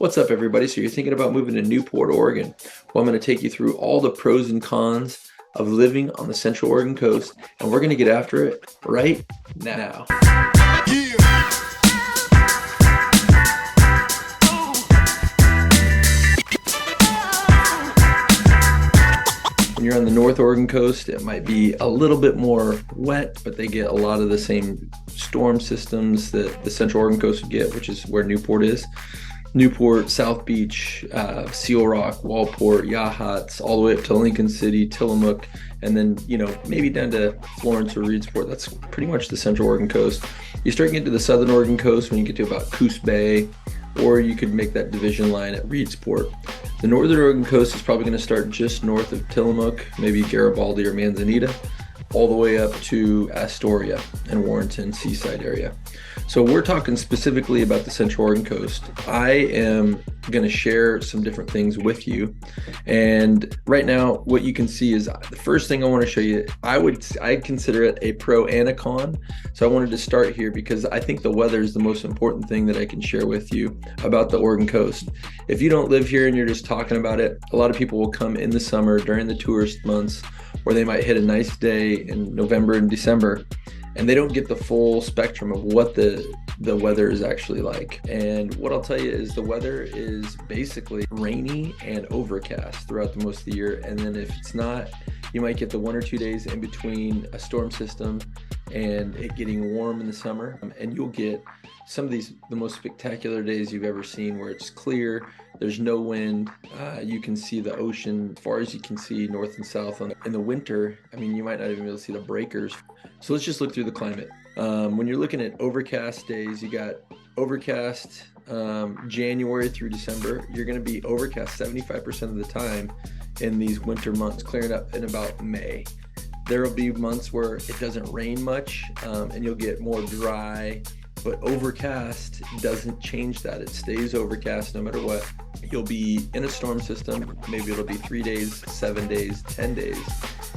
What's up, everybody? So you're thinking about moving to Newport, Oregon. Well, I'm going to take you through all the pros and cons of living on the Central Oregon coast, and we're going to get after it right now. When you're on the North Oregon coast, it might be a little bit more wet, but they get a lot of the same storm systems that the Central Oregon coast would get, which is where Newport is. Newport, South Beach, Seal Rock, Walport, Yachats, all the way up to Lincoln City, Tillamook, and then, maybe down to Florence or Reedsport. That's pretty much the Central Oregon coast. You start getting to the Southern Oregon coast when you get to about Coos Bay, or you could make that division line at Reedsport. The Northern Oregon coast is probably going to start just north of Tillamook, maybe Garibaldi or Manzanita, all the way up to Astoria and Warrenton Seaside area. So we're talking specifically about the Central Oregon coast. I am going to share some different things with you. And right now, what you can see is the first thing I want to show you, I consider it a pro and a con. So I wanted to start here because I think the weather is the most important thing that I can share with you about the Oregon coast. If you don't live here and you're just talking about it, a lot of people will come in the summer during the tourist months, where they might hit a nice day in November and December, and they don't get the full spectrum of what the weather is actually like. And what I'll tell you is the weather is basically rainy and overcast throughout the most of the year. And then if it's not, you might get the 1 or 2 days in between a storm system and it getting warm in the summer. And you'll get some of the most spectacular days you've ever seen, where it's clear, there's no wind, you can see the ocean as far as you can see north and south. In the winter, you might not even be able to see the breakers. So let's just look through the climate. When you're looking at overcast days, you got overcast January through December. You're going to be overcast 75% of the time in these winter months, clearing up in about May. There will be months where it doesn't rain much, and you'll get more dry, but overcast doesn't change that. It stays overcast no matter what. You'll be in a storm system. Maybe it'll be 3 days, 7 days, 10 days.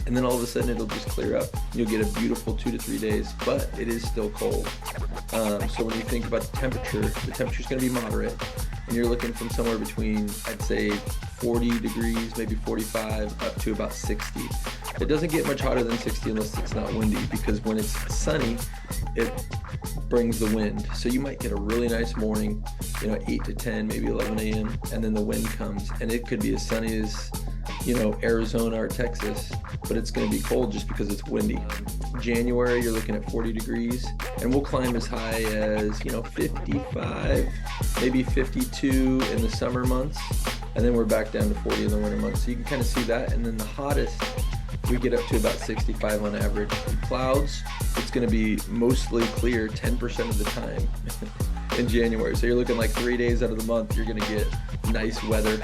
And then all of a sudden it'll just clear up. You'll get a beautiful 2 to 3 days, but it is still cold. So when you think about the temperature's gonna be moderate. And you're looking from somewhere between, I'd say, 40 degrees, maybe 45, up to about 60. It doesn't get much hotter than 60 unless it's not windy, because when it's sunny, it brings the wind. So you might get a really nice morning, 8 to 10, maybe 11 a.m., and then the wind comes, and it could be as sunny as, Arizona or Texas, but it's going to be cold just because it's windy. January, you're looking at 40 degrees, and we'll climb as high as, 55, maybe 52 in the summer months, and then we're back down to 40 in the winter months. So you can kind of see that, and then the hottest, we get up to about 65 on average. Clouds, it's going to be mostly clear 10% of the time in January. So you're looking like 3 days out of the month, you're going to get nice weather.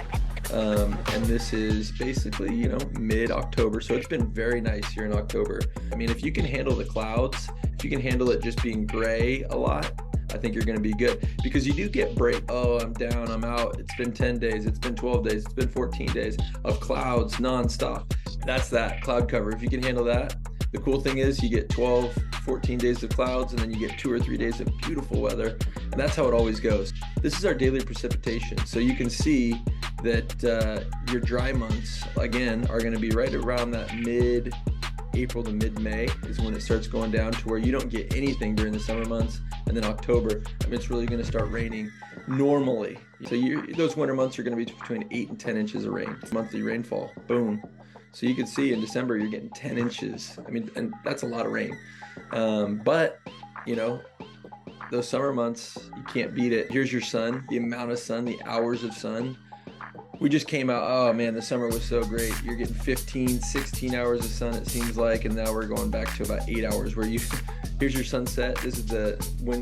And this is basically, mid-October. So it's been very nice here in October. If you can handle the clouds, if you can handle it just being gray a lot, I think you're going to be good, because you do get break. Oh, I'm down, I'm out. It's been 10 days, it's been 12 days, it's been 14 days of clouds nonstop. That's that cloud cover. If you can handle that, the cool thing is you get 12, 14 days of clouds, and then you get 2 or 3 days of beautiful weather. And that's how it always goes. This is our daily precipitation. So you can see that your dry months, again, are going to be right around that mid-April to mid-May is when it starts going down to where you don't get anything during the summer months. And then October, it's really going to start raining normally. So those winter months are going to be between 8 and 10 inches of rain. Monthly rainfall, boom. So you can see in December, you're getting 10 inches. And that's a lot of rain. But, those summer months, you can't beat it. Here's your sun, the amount of sun, the hours of sun. We just came out, oh man, the summer was so great. You're getting 15, 16 hours of sun, it seems like, and now we're going back to about 8 hours where here's your sunset. This is when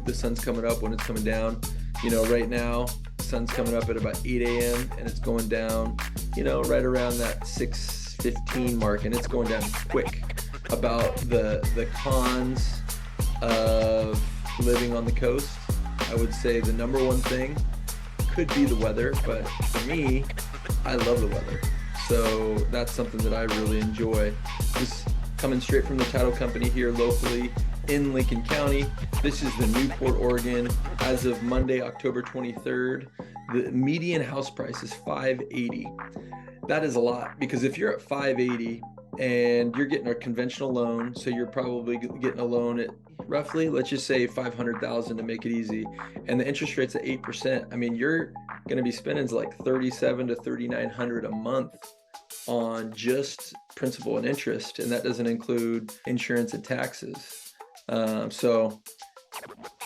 the sun's coming up, when it's coming down. Right now, the sun's coming up at about 8 a.m. and it's going down, right around that 6:15 mark, and it's going down quick. About the cons of living on the coast, I would say the number one thing could be the weather, but for me, I love the weather. So that's something that I really enjoy. This coming straight from the title company here locally in Lincoln County. This is the Newport, Oregon, as of Monday, October 23rd. The median house price is 580. That is a lot, because if you're at 580 and you're getting a conventional loan, so you're probably getting a loan at roughly, let's just say 500,000 to make it easy, and the interest rate's at 8%. I mean, you're going to be spending like 37 to 3,900 a month on just principal and interest, and that doesn't include insurance and taxes. So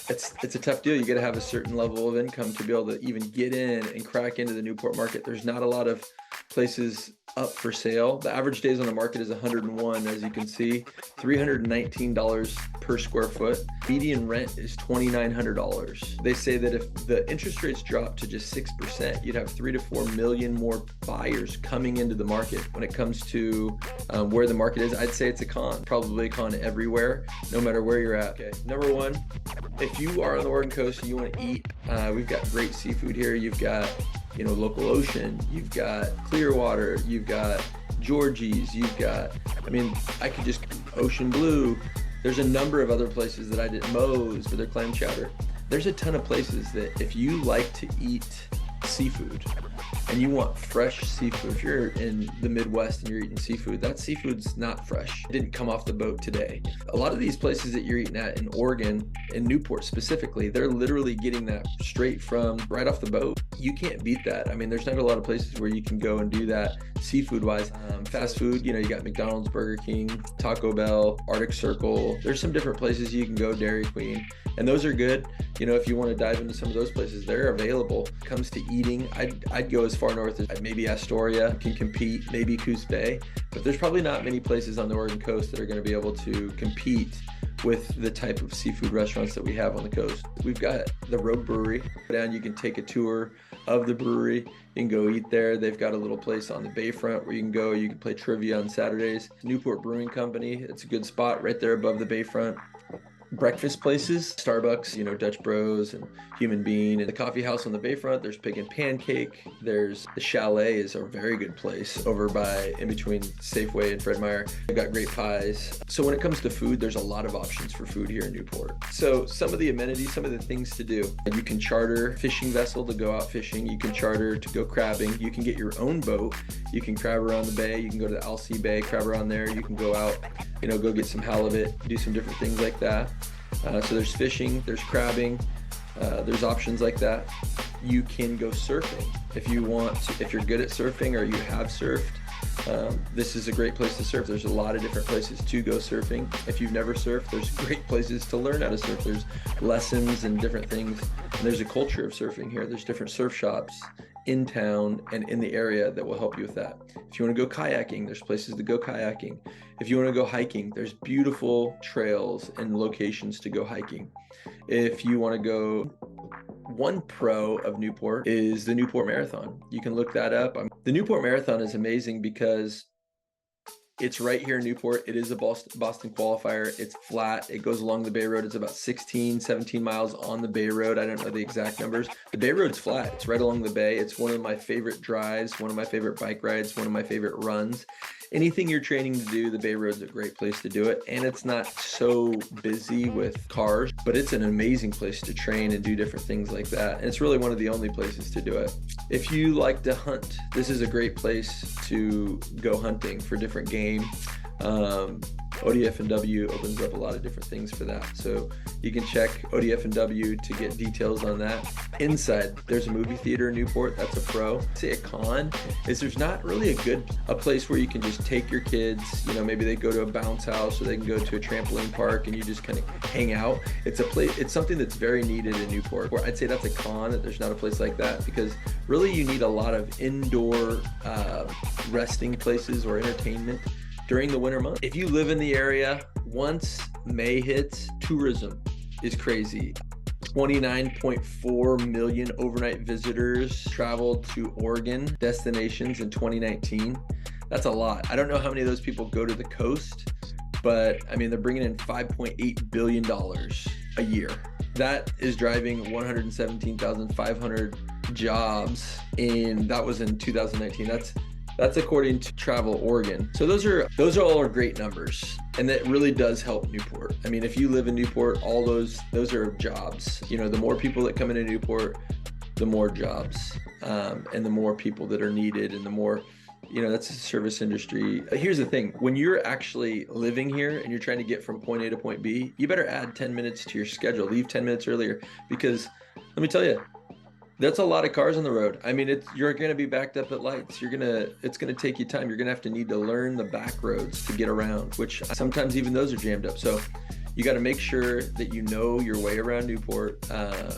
it's a tough deal. You got to have a certain level of income to be able to even get in and crack into the Newport market. There's not a lot of places up for sale. The average days on the market is 101, as you can see, $319 per square foot. Median rent is $2,900. They say that if the interest rates drop to just 6%, you'd have 3 to 4 million more buyers coming into the market. When it comes to where the market is, I'd say it's a con, probably a con everywhere, no matter where you're at. Okay, number one, if you are on the Oregon coast and you want to eat, we've got great seafood here. You've got local ocean, you've got Clearwater, you've got Georgie's, you've got, I could just, Ocean Blue. There's a number of other places that I did, Moe's for their clam chowder. There's a ton of places that if you like to eat seafood and you want fresh seafood, if you're in the Midwest and you're eating seafood, that seafood's not fresh. It didn't come off the boat today. A lot of these places that you're eating at in Oregon, in Newport specifically, they're literally getting that straight from right off the boat. You can't beat that. There's not a lot of places where you can go and do that seafood wise. Fast food, you got McDonald's, Burger King, Taco Bell, Arctic Circle. There's some different places you can go, Dairy Queen, and those are good. If you want to dive into some of those places, they're available. Comes to eating, I'd go as far north as maybe Astoria can compete, maybe Coos Bay, but there's probably not many places on the Oregon coast that are going to be able to compete with the type of seafood restaurants that we have on the coast. We've got the Rogue Brewery. Down, you can take a tour of the brewery. You can go eat there. They've got a little place on the bayfront where you can go. You can play trivia on Saturdays. Newport Brewing Company. It's a good spot right there above the bayfront. Breakfast places, Starbucks, Dutch Bros and Human Bean, and the coffee house on the bayfront. There's Pig and Pancake. There's the Chalet is a very good place over by in between Safeway and Fred Meyer. They've got great pies. So when it comes to food, there's a lot of options for food here in Newport. So some of the amenities, some of the things to do. You can charter a fishing vessel to go out fishing. You can charter to go crabbing. You can get your own boat. You can crab around the bay. You can go to the Alsea Bay, crab around there. You can go out, go get some halibut, do some different things like that. So there's fishing, there's crabbing, there's options like that. You can go surfing if you want to, if you're good at surfing or you have surfed. This is a great place to surf. There's a lot of different places to go surfing. If you've never surfed, there's great places to learn how to surf. There's lessons and different things. And there's a culture of surfing here. There's different surf shops in town and in the area that will help you with that. If you want to go kayaking, there's places to go kayaking. If you want to go hiking, there's beautiful trails and locations to go hiking. If you want to go, one pro of Newport is the Newport Marathon. You can look that up. The Newport Marathon is amazing because it's right here in Newport. It is a Boston qualifier. It's flat. It goes along the Bay Road. It's about 16, 17 miles on the Bay Road. I don't know the exact numbers. The Bay Road's flat. It's right along the bay. It's one of my favorite drives, one of my favorite bike rides, one of my favorite runs. Anything you're training to do, the Bay Road's a great place to do it. And it's not so busy with cars, but it's an amazing place to train and do different things like that. And it's really one of the only places to do it. If you like to hunt, this is a great place to go hunting for different game. ODF&W opens up a lot of different things for that. So you can check ODF&W to get details on that. Inside, there's a movie theater in Newport. That's a pro. Say a con is there's not really a place where you can just take your kids, maybe they go to a bounce house or they can go to a trampoline park and you just kind of hang out. It's something that's very needed in Newport. Where I'd say that's a con that there's not a place like that, because really you need a lot of indoor resting places or entertainment during the winter months. If you live in the area, once May hits, tourism is crazy. 29.4 million overnight visitors traveled to Oregon destinations in 2019. That's a lot. I don't know how many of those people go to the coast, but they're bringing in $5.8 billion a year. That is driving 117,500 jobs that was in 2019. That's according to Travel Oregon. So those are all great numbers, and that really does help Newport. If you live in Newport, all those are jobs. The more people that come into Newport, the more jobs, and the more people that are needed, and the more, that's the service industry. Here's the thing, when you're actually living here and you're trying to get from point A to point B, you better add 10 minutes to your schedule, leave 10 minutes earlier, because let me tell you, that's a lot of cars on the road. I mean, you're going to be backed up at lights. It's going to take you time. You're going to have to need to learn the back roads to get around, which sometimes even those are jammed up. So you got to make sure that you know your way around Newport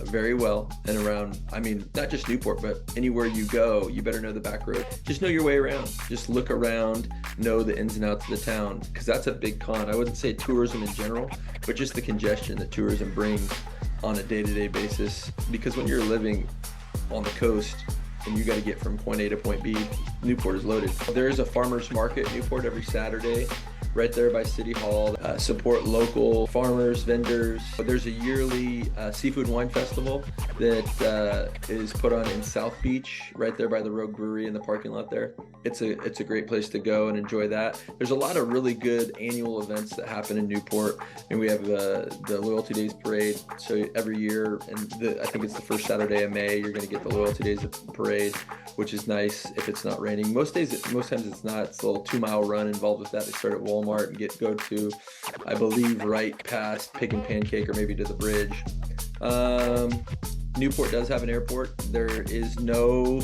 very well, and around, I mean, not just Newport, but anywhere you go, you better know the back road. Just know your way around. Just look around, know the ins and outs of the town, because that's a big con. I wouldn't say tourism in general, but just the congestion that tourism brings on a day-to-day basis. Because when you're living on the coast and you got to get from point A to point B, Newport is loaded. There is a farmer's market in Newport every Saturday, right there by City Hall. Support local farmers, vendors. There's a yearly seafood and wine festival that is put on in South Beach, right there by the Rogue Brewery in the parking lot there. It's a great place to go and enjoy that. There's a lot of really good annual events that happen in Newport, and we have the Loyalty Days Parade. So every year, and I think it's the first Saturday of May, you're going to get the Loyalty Days Parade, which is nice if it's not raining. Most times it's not. It's a little 2-mile run involved with that. They start at Walmart and go to, I believe, right past Pig and Pancake, or maybe to the bridge. Newport does have an airport. There is no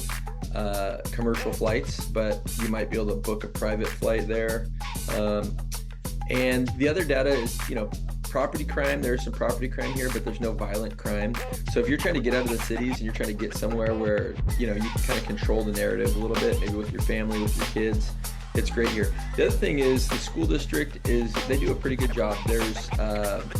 commercial flights, but you might be able to book a private flight there. And the other data is, property crime. There's some property crime here, but there's no violent crime. So if you're trying to get out of the cities and you're trying to get somewhere where, you can kind of control the narrative a little bit, maybe with your family, with your kids, it's great here. The other thing is the school district they do a pretty good job. There's,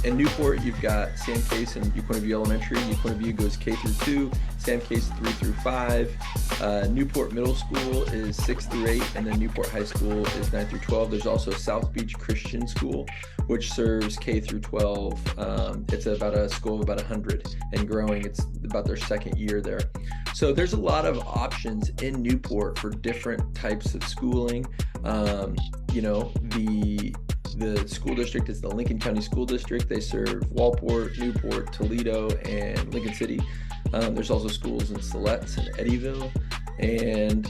in Newport, you've got Sam Case and Uquonia View Elementary. Uquonia View goes K through 2, Sam Case 3 through 5. Newport Middle School is 6 through 8, and then Newport High School is 9 through 12. There's also South Beach Christian School, which serves K through 12. It's about a school of about 100 and growing. It's about their second year there. So there's a lot of options in Newport for different types of schooling. The school district is the Lincoln County School District. They serve Walport, Newport, Toledo, and Lincoln City. There's also schools in Siletz and Eddyville. And,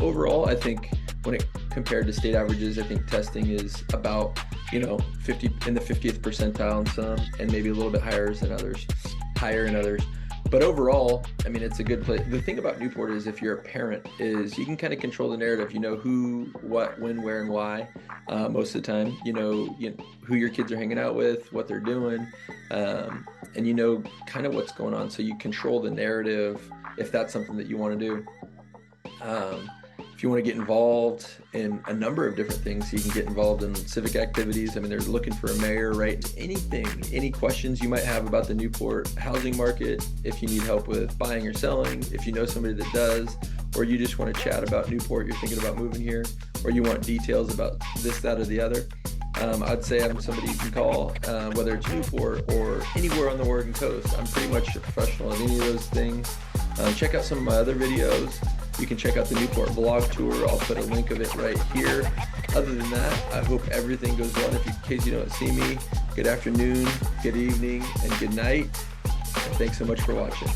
overall, I think when it compared to state averages, I think testing is about, 50 in the 50th percentile in some, and maybe a little bit higher in others. But overall, I mean, it's a good place. The thing about Newport is, if you're a parent, is you can kind of control the narrative. You know who, what, when, where, and why. Most of the time, you know who your kids are hanging out with, what they're doing, and kind of what's going on. So you control the narrative if that's something that you want to do. If you want to get involved in a number of different things, you can get involved in civic activities. I mean, they're looking for a mayor, right? Any questions you might have about the Newport housing market, if you need help with buying or selling, if you know somebody that does, or you just want to chat about Newport, you're thinking about moving here, or you want details about this, that, or the other, I'd say I'm somebody you can call, whether it's Newport or anywhere on the Oregon coast. I'm pretty much a professional at any of those things. Check out some of my other videos. You can check out the Newport vlog tour. I'll put a link of it right here. Other than that, I hope everything goes well. In case you don't see me, good afternoon, good evening, and good night. And thanks so much for watching.